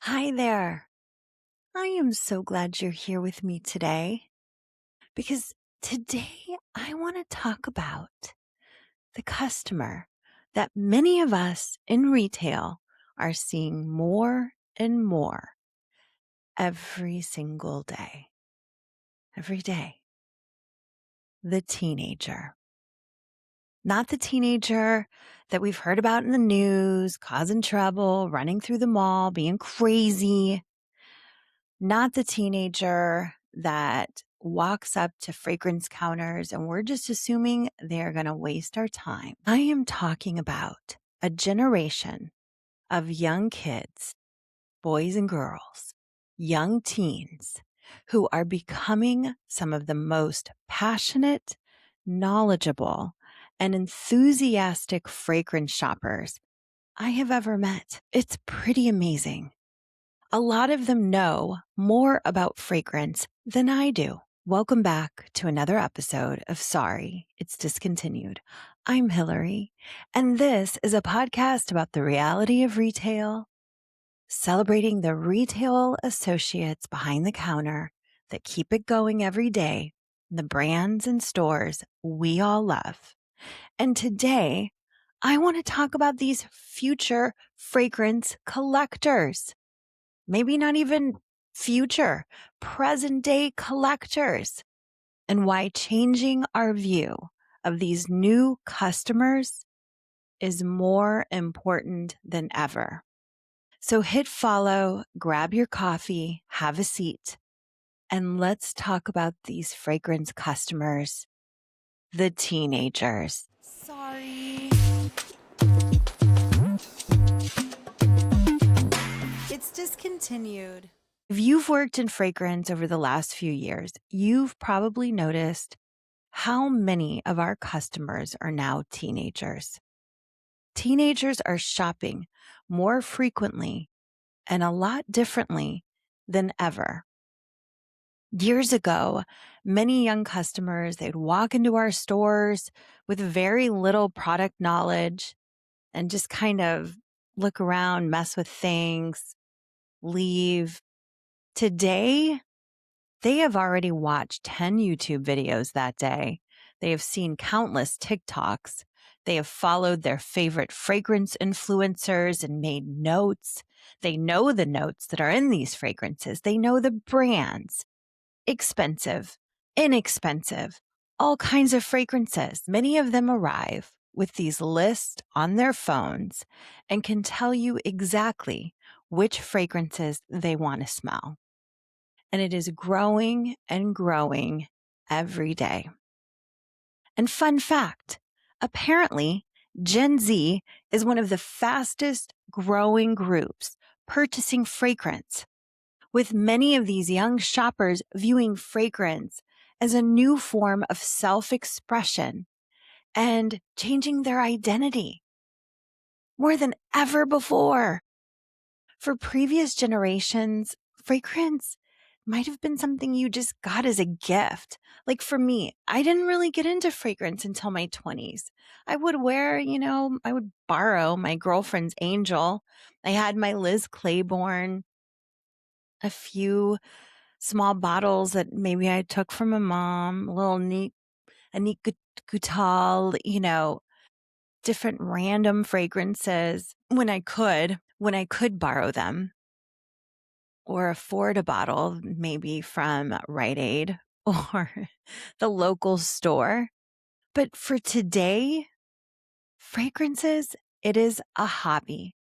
Hi there. I am so glad you're here with me today because today I want to talk about the customer that many of us in retail are seeing more and more every single day. Every day. The teenager. Not the teenager that we've heard about in the news, causing trouble, running through the mall, being crazy. Not the teenager that walks up to fragrance counters and we're just assuming they're going to waste our time. I am talking about a generation of young kids, boys and girls, young teens who are becoming some of the most passionate, knowledgeable, and enthusiastic fragrance shoppers I have ever met. It's pretty amazing. A lot of them know more about fragrance than I do. Welcome back to another episode of Sorry, It's Discontinued. I'm Hilary, and this is a podcast about the reality of retail, celebrating the retail associates behind the counter that keep it going every day, the brands and stores we all love. And today, I want to talk about these future fragrance collectors. Maybe not even future, present day collectors, and why changing our view of these new customers is more important than ever. So hit follow, grab your coffee, have a seat, and let's talk about these fragrance customers, the teenagers. Sorry. It's discontinued. If you've worked in fragrance over the last few years, you've probably noticed how many of our customers are now teenagers. Teenagers are shopping more frequently and a lot differently than ever. Years ago, many young customers, they'd walk into our stores with very little product knowledge and just kind of look around, mess with things, leave. Today, they have already watched 10 YouTube videos that day. They have seen countless TikToks. They have followed their favorite fragrance influencers and made notes. They know the notes that are in these fragrances. They know the brands. Expensive, inexpensive, all kinds of fragrances. Many of them arrive with these lists on their phones and can tell you exactly which fragrances they want to smell. And it is growing and growing every day. And fun fact, apparently Gen Z is one of the fastest growing groups purchasing fragrance, with many of these young shoppers viewing fragrance as a new form of self-expression and changing their identity more than ever before. For previous generations, fragrance might have been something you just got as a gift. Like for me, I didn't really get into fragrance until my 20s. I would I would borrow my girlfriend's Angel. I had my Liz Claiborne, a few small bottles that maybe I took from a mom, a neat Goutal, different random fragrances when I could borrow them or afford a bottle, maybe from Rite Aid or the local store. But for today, fragrances, it is a hobby.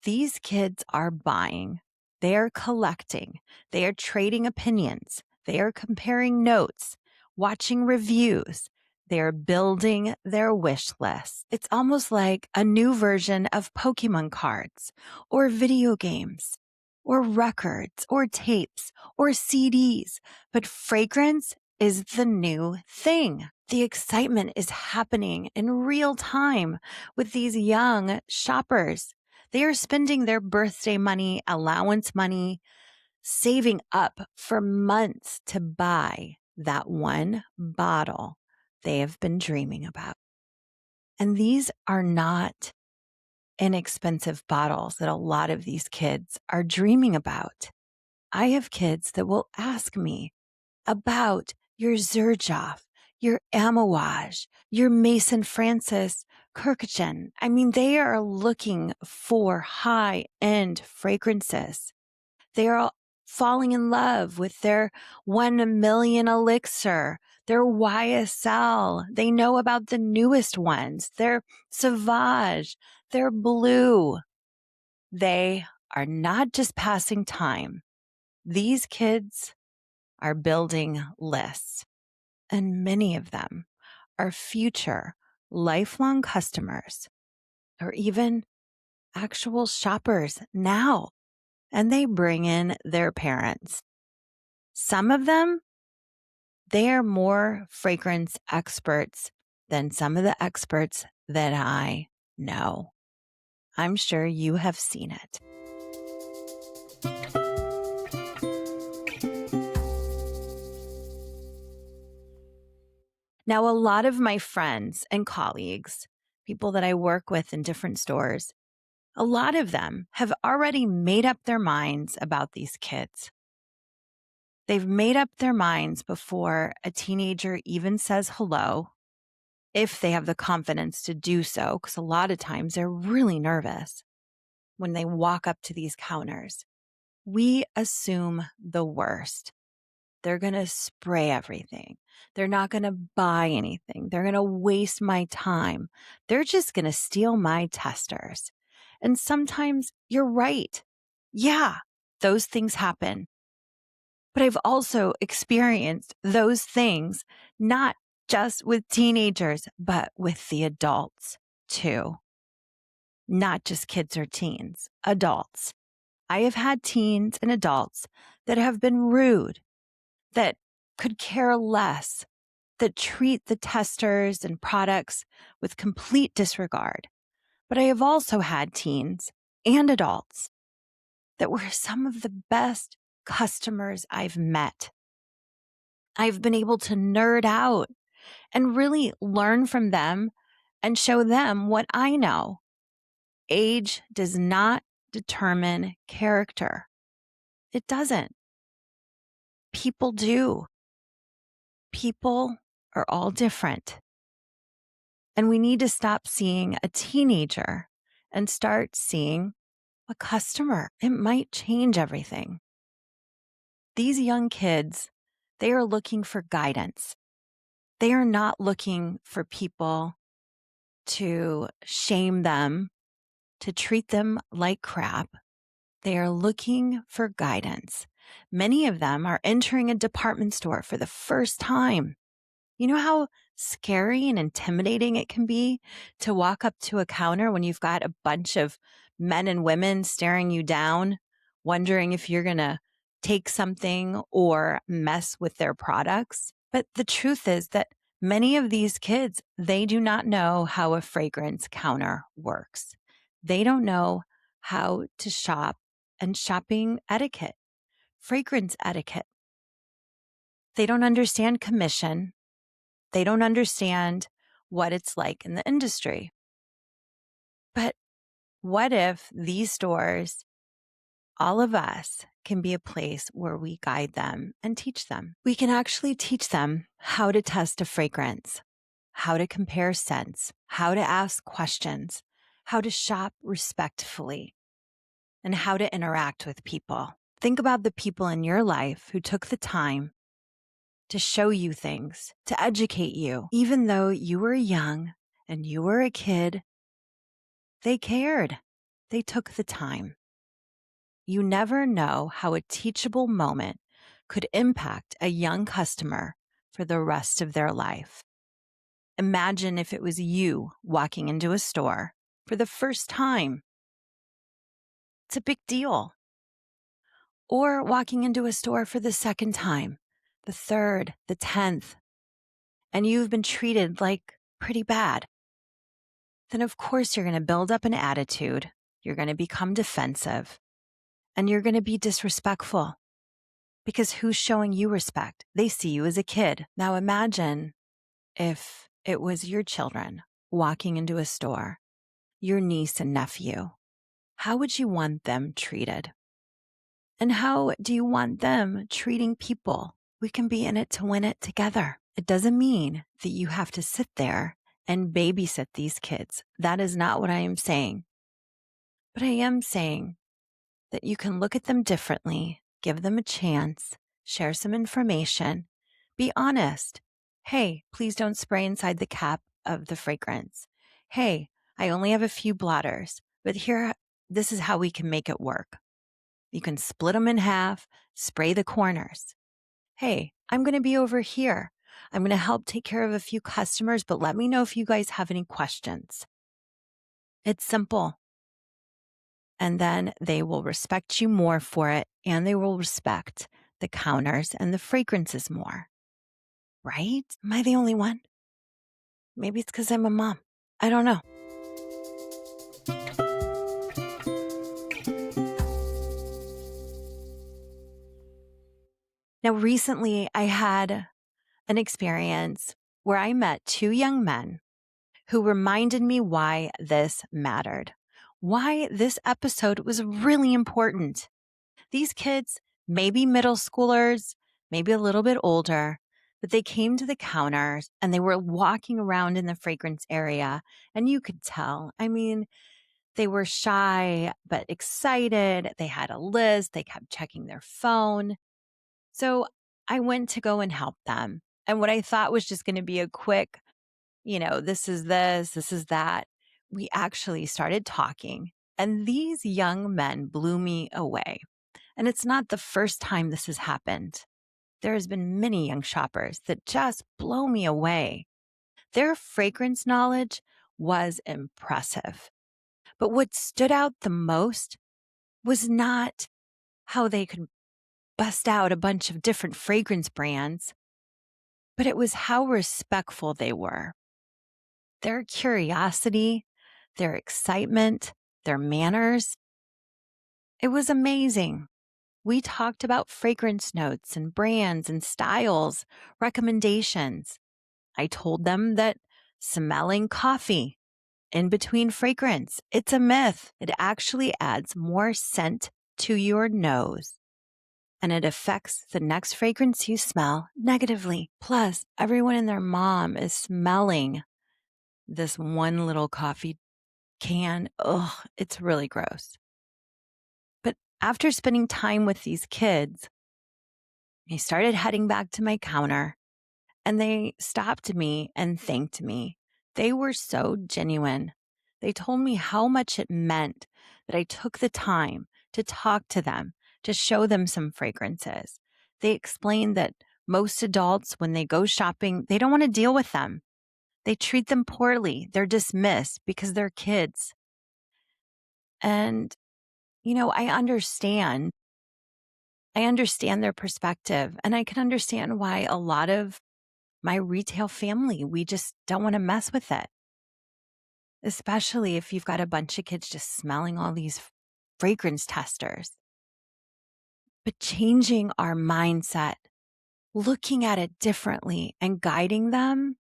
These kids are buying, they are collecting, they are trading opinions, they are comparing notes, watching reviews, they are building their wish list. It's almost like a new version of Pokemon cards or video games or records or tapes or CDs, but fragrance is the new thing. The excitement is happening in real time with these young shoppers. They are spending their birthday money, allowance money, saving up for months to buy that one bottle they have been dreaming about. And these are not inexpensive bottles that a lot of these kids are dreaming about. I have kids that will ask me about your Xerjoff, your Amouage, your Mason Francis Kirkchin. I mean, they are looking for high-end fragrances. They are falling in love with their 1 million elixir, their YSL. They know about the newest ones, their Sauvage, their Blue. They are not just passing time. These kids are building lists, and many of them are future lifelong customers or even actual shoppers now, and they bring in their parents. Some of them, they are more fragrance experts than some of the experts that I know. I'm sure you have seen it. Now, a lot of my friends and colleagues, people that I work with in different stores, a lot of them have already made up their minds about these kids. They've made up their minds before a teenager even says hello, if they have the confidence to do so, because a lot of times they're really nervous when they walk up to these counters. We assume the worst. They're going to spray everything. They're not going to buy anything. They're going to waste my time. They're just going to steal my testers. And sometimes you're right. Yeah, those things happen. But I've also experienced those things, not just with teenagers, but with the adults too. Not just kids or teens, adults. I have had teens and adults that have been rude, that could care less, that treat the testers and products with complete disregard. But I have also had teens and adults that were some of the best customers I've met. I've been able to nerd out and really learn from them and show them what I know. Age does not determine character. It doesn't. People do. People are all different. And we need to stop seeing a teenager and start seeing a customer. It might change everything. These young kids, they are looking for guidance. They are not looking for people to shame them, to treat them like crap. They are looking for guidance. Many of them are entering a department store for the first time. You know how scary and intimidating it can be to walk up to a counter when you've got a bunch of men and women staring you down, wondering if you're going to take something or mess with their products? But the truth is that many of these kids, they do not know how a fragrance counter works. They don't know how to shop and shopping etiquette, fragrance etiquette. They don't understand commission. They don't understand what it's like in the industry. But what if these stores, all of us, can be a place where we guide them and teach them? We can actually teach them how to test a fragrance, how to compare scents, how to ask questions, how to shop respectfully, and how to interact with people. Think about the people in your life who took the time to show you things, to educate you. Even though you were young and you were a kid, they cared. They took the time. You never know how a teachable moment could impact a young customer for the rest of their life. Imagine if it was you walking into a store for the first time. It's a big deal. Or walking into a store for the second time, the third, the 10th, and you've been treated like pretty bad. Then of course you're going to build up an attitude. You're going to become defensive and you're going to be disrespectful because who's showing you respect? They see you as a kid. Now imagine if it was your children walking into a store your niece and nephew? How would you want them treated? And how do you want them treating people? We can be in it to win it together. It doesn't mean that you have to sit there and babysit these kids. That is not what I am saying. But I am saying that you can look at them differently, give them a chance, share some information, be honest. Hey, please don't spray inside the cap of the fragrance. Hey, I only have a few blotters, but this is how we can make it work. You can split them in half, spray the corners. Hey, I'm going to be over here. I'm going to help take care of a few customers, but let me know if you guys have any questions. It's simple. And then they will respect you more for it, and they will respect the counters and the fragrances more. Right? Am I the only one? Maybe it's because I'm a mom. I don't know. Now, recently I had an experience where I met two young men who reminded me why this mattered, why this episode was really important. These kids, maybe middle schoolers, maybe a little bit older, but they came to the counters and they were walking around in the fragrance area, and you could tell. I mean, they were shy, but excited. They had a list. They kept checking their phone. So I went to go and help them. And what I thought was just going to be a quick, this is that. We actually started talking, and these young men blew me away. And it's not the first time this has happened. There has been many young shoppers that just blow me away. Their fragrance knowledge was impressive. But what stood out the most was not how they could bust out a bunch of different fragrance brands, but it was how respectful they were. Their curiosity, their excitement, their manners. It was amazing. We talked about fragrance notes and brands and styles, recommendations. I told them that smelling coffee in between fragrance, it's a myth. It actually adds more scent to your nose, and it affects the next fragrance you smell negatively. Plus, everyone and their mom is smelling this one little coffee can. Ugh, it's really gross. But after spending time with these kids, I started heading back to my counter, and they stopped me and thanked me. They were so genuine. They told me how much it meant that I took the time to talk to them, to show them some fragrances. They explained that most adults, when they go shopping, they don't want to deal with them. They treat them poorly. They're dismissed because they're kids. And, I understand. I understand their perspective, and I can understand why a lot of my retail family, we just don't want to mess with it. Especially if you've got a bunch of kids just smelling all these fragrance testers. But changing our mindset, looking at it differently and guiding them,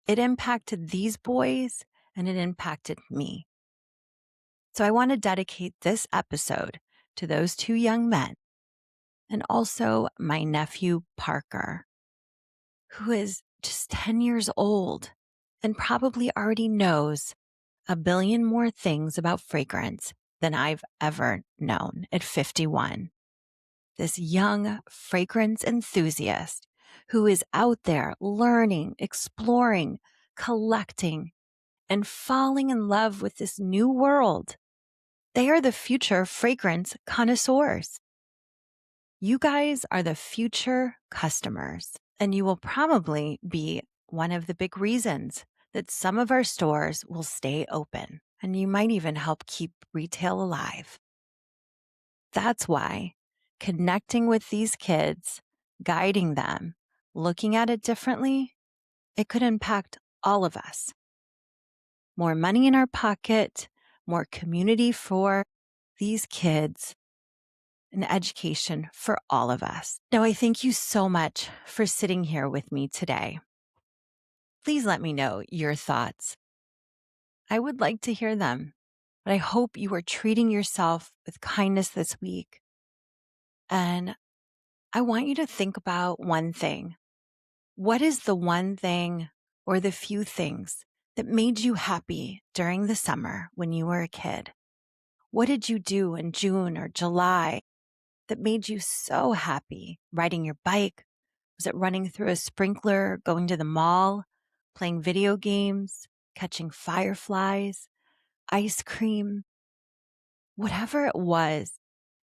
it impacted these boys and it impacted me. So I want to dedicate this episode to those two young men and also my nephew, Parker, who is just 10 years old and probably already knows a billion more things about fragrance than I've ever known at 51. This young fragrance enthusiast who is out there learning, exploring, collecting, and falling in love with this new world. They are the future fragrance connoisseurs. You guys are the future customers, and you will probably be one of the big reasons that some of our stores will stay open, and you might even help keep retail alive. That's why connecting with these kids, guiding them, looking at it differently, it could impact all of us. More money in our pocket, more community for these kids, and education for all of us. Now, I thank you so much for sitting here with me today. Please let me know your thoughts. I would like to hear them. But I hope you are treating yourself with kindness this week. And I want you to think about one thing. What is the one thing or the few things that made you happy during the summer when you were a kid? What did you do in June or July that made you so happy? Riding your bike? Was it running through a sprinkler, going to the mall, playing video games, catching fireflies, ice cream? Whatever it was,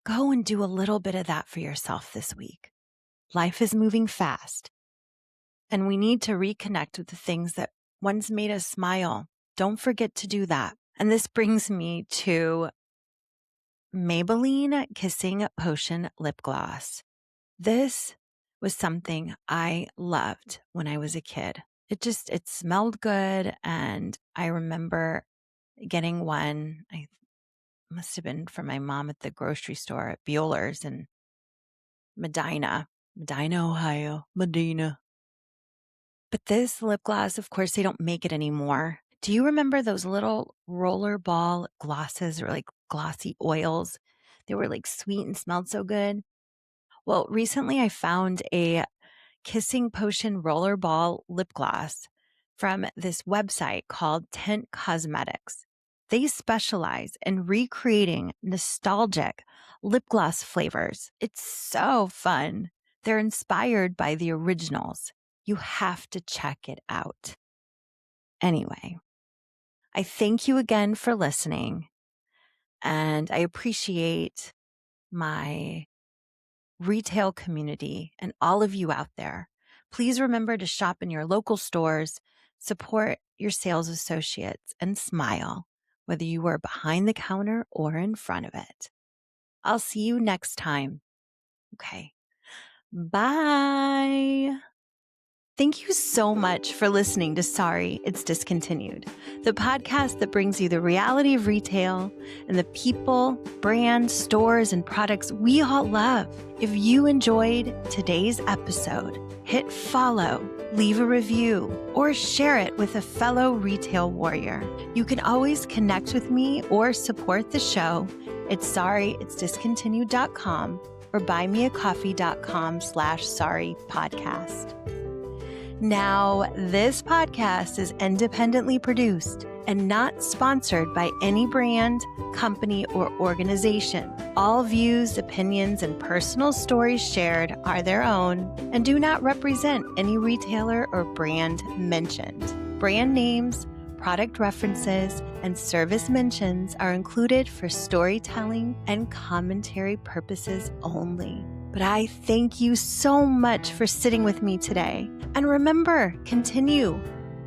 go and do a little bit of that for yourself this week. Life is moving fast, and we need to reconnect with the things that once made us smile. Don't forget to do that. And this brings me to Maybelline Kissing Potion Lip Gloss. This was something I loved when I was a kid. It smelled good, and I remember getting one. I must have been from my mom at the grocery store at Bueller's in Medina, Ohio, Medina. But this lip gloss, of course, they don't make it anymore. Do you remember those little roller ball glosses or like glossy oils? They were like sweet and smelled so good. Well, recently I found a Kissing Potion Rollerball lip gloss from this website called Tint Cosmetics. They specialize in recreating nostalgic lip gloss flavors. It's so fun. They're inspired by the originals. You have to check it out. Anyway, I thank you again for listening, and I appreciate my retail community and all of you out there. Please remember to shop in your local stores, support your sales associates, and smile, whether you are behind the counter or in front of it. I'll see you next time. Okay. Bye. Thank you so much for listening to Sorry, It's Discontinued, the podcast that brings you the reality of retail and the people, brands, stores, and products we all love. If you enjoyed today's episode, hit follow, leave a review, or share it with a fellow retail warrior. You can always connect with me or support the show at sorryitsdiscontinued.com or buymeacoffee.com/sorrypodcast. Now, this podcast is independently produced and not sponsored by any brand, company, or organization. All views, opinions, and personal stories shared are their own and do not represent any retailer or brand mentioned. Brand names, product references, and service mentions are included for storytelling and commentary purposes only. But I thank you so much for sitting with me today. And remember, continue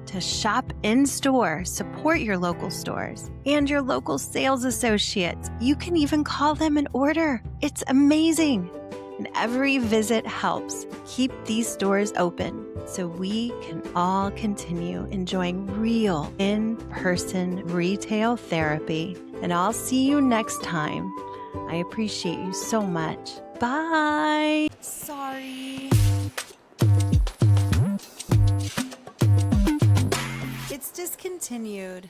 to shop in store, support your local stores and your local sales associates. You can even call them and order. It's amazing. And every visit helps keep these stores open so we can all continue enjoying real in-person retail therapy. And I'll see you next time. I appreciate you so much. Bye. Sorry. It's discontinued.